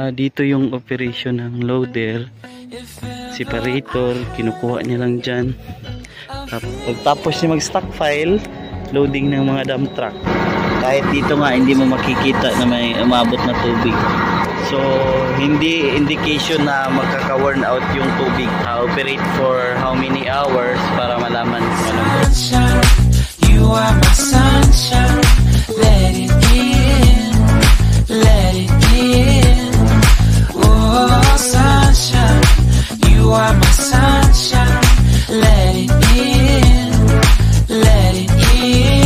Dito yung operation ng loader, separator, kinukuha niya lang dyan. Pagtapos niya mag stockpile, loading ng mga dump truck. Kahit dito nga hindi mo makikita na may umabot na tubig. So hindi indication na magkaka-worn out yung tubig. Operate for how many hours para malaman kung anong. You are my sunshine, let it in, let it in. Oh sunshine, you are my sunshine, let it in, let it in.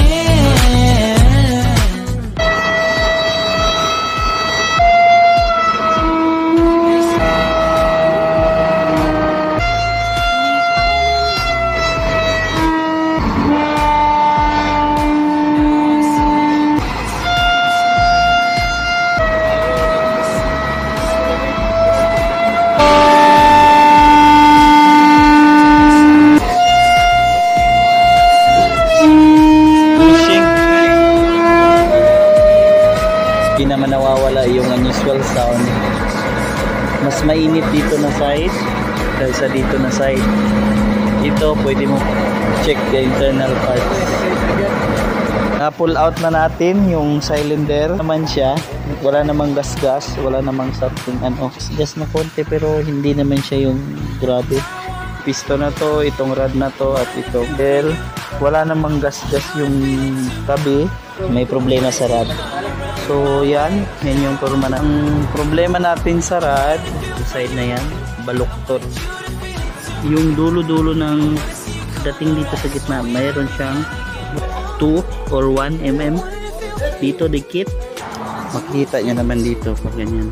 Hindi naman nawawala yung unusual sound. Mas mainit dito na side kaysa dito na side. Ito pwede mo check the internal parts. Na-pull out na natin yung cylinder naman siya. Wala namang gas-gas, wala namang something gas na konti, pero hindi naman siya yung grabe. Piston na to, itong rod na to, at itong bell. Wala namang gas-gas yung tabi. May problema sa rod. So yan yung problema. Ang problema natin sa rod, side na yan, baluktot. Yung dulo-dulo ng dating dito sa gitna, mayroon siyang 2 or 1 mm dito dikit. Makikita nyo naman dito pag ganyan.